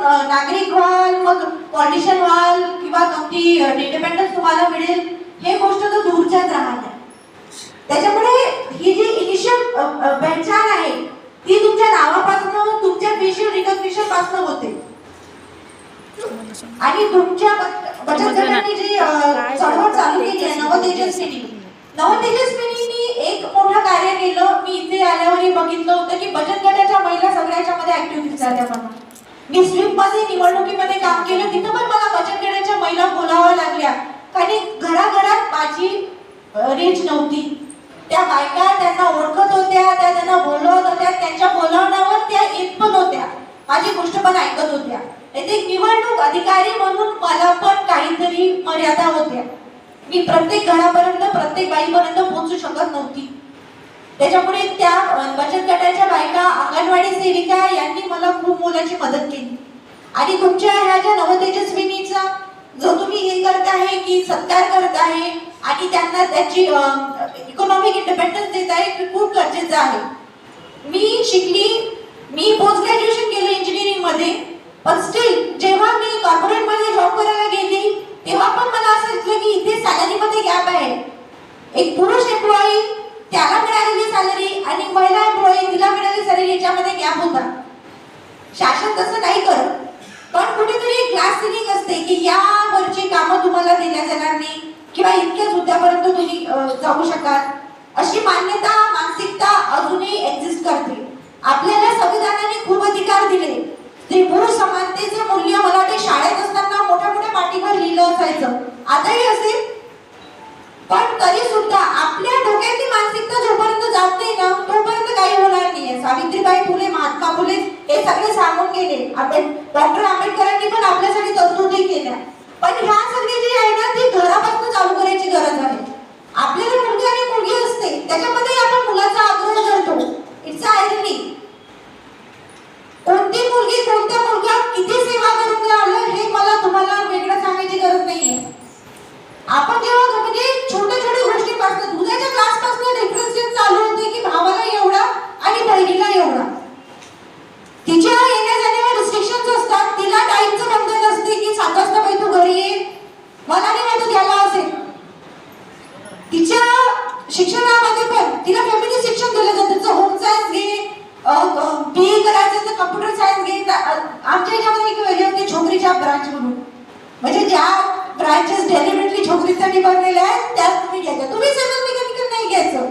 नागरिक व्हाल, मग पॉलिटिशियन व्हाल किंवा तुमची इंडिपेंडन्स तुम्हाला मिळेल, हे गोष्ट तर दूरच्याच राहणार. त्याच्यामुळे ही जी इनिशियल पहचान आहे ती तुमच्या नावापासून, तुमच्या फेशियल रिकग्निशन पासून होते. आणि तुमच्या बचत गटांनी जी चळवळ चालू केली आहे नवतेजस्विनी एक मोठं कार्य केलं. मी इथे आल्यावरही बघितलं होतं की बचत गटाच्या महिला सगळ्याच्या मध्ये ऍक्टिव्ह दिसल्या. मला मी स्वीप मध्ये निवडणुकीमध्ये काम केलं, तिथं पण मला बचत गटाच्या महिला बोलाव्या लागल्या, कारण घराघरात माझी रीच नव्हती. त्या बायका त्यांना ओळखत होत्या, त्या त्यांना बोलवत होत्या, त्यांच्या बोलावण्यावर त्या येत पण होत्या, माझी गोष्ट पण ऐकत होत्या. एक निवडणूक अधिकारी म्हणून मला पण काहीतरी मर्यादा होत्या. मी प्रत्येक घरापर्यंत, प्रत्येक बाईपर्यंत पोहोचू शकत नव्हती. त्याच्यामुळे त्या बचत गटाच्या बायका, अंगणवाडी सेविका यांनी मला खूप मोलाची मदत केली. आणि तुमच्या ह्या ज्या नवतेजस्विनीचा जो तुम्ही हे करत आहे की सत्कार करत आहे आणि त्यांना त्याची इकॉनॉमिक इंडिपेंडन्स देत आहे, हे खूप गरजेचं आहे. मी शिकली, मी पोस्ट ग्रॅज्युएशन केलं इंजिनिअरिंग मध्ये, पण स्टील जेव्हा मी कॉर्पोरेट मध्ये जॉब करायला गेली तेव्हा पण मला असं दिसलं की इथे सॅलरी मध्ये गॅप आहे. एक पुरुष एम्प्लॉई त्याला मिळालेली सॅलरी आणि महिला एम्प्लॉई तिला मिळालेली सॅलरी याच्यामध्ये गॅप होता. शासन तसं नाही करत, पण कुठेतरी क्लास सिलिंग असते की या वरची कामं तुम्हाला देण्यात येणार नाही किंवा इतक्याच हुद्द्यापर्यंत तुम्ही जाऊ शकाल, अशी मान्यता, मानसिकता अजूनही एक्झिस्ट करते. आपल्याला संविधानाने खूप अधिकार दिले. स्त्री पुरुष समानतेचं मूल्य मला वाटते शाळेत असताना मोठ्या मोठ्या पाटीवर लिहिलं असायचं, आताही असेल, पण तरी सुद्धा आपल्या डोक्यातली मानसिकता जोपर्यंत जात नाही ना तोपर्यंत काही होणार नाहीये. सावित्रीबाई फुले, महात्मा फुले हे सगळे सांगून गेले. डॉक्टर आंबेडकरांनी पण आपल्यासाठी तरतुदी केल्या. पण ह्या सगळी जी आहे ना ती घरापासून चालू करायची गरज आहे. आपल्याला मुलगी आणि मुलगी असते, त्याच्यामध्ये आपण मुलाचा आग्रह करतो. इट्स आयरनी. कोणती मुलगी कोणत्या मुलगा किती सेवा करून राहिलं हे मला तुम्हाला वेगळं सांगायची गरज नाहीये. आपण जेव्हा म्हणजे छोट्या छोट्या गोष्टीपासून, दुधाच्या ग्लासपासून डिफरन्शिएट चालू होते की भावाला एवढा आणि बहिणीला एवढा. तिच्या येण्या जाण्यावर रिस्ट्रिक्शन्स असतात. तिला टाईमचं बंधन असते की 7 वाजता बाई तू घरी ये, मला नाही माहिती द्यायला असेल. तिच्या शिक्षणामध्ये पण तिला फॅमिली शिक्षण दिलं जातं. तिचं होम सायन्स घे, बीए करायचं तर कम्प्युटर सायन्स घे. आमच्या ह्याच्यामध्ये एक वेगळी होती छोकरीच्या ब्रांच म्हणून, म्हणजे ज्या ब्रांचेस डेलिबरेटली छोकरीसाठी बनलेल्या आहेत त्याच तुम्ही घ्यायच्या. तुम्ही सिव्हिल मेकॅनिकल नाही घ्यायचं.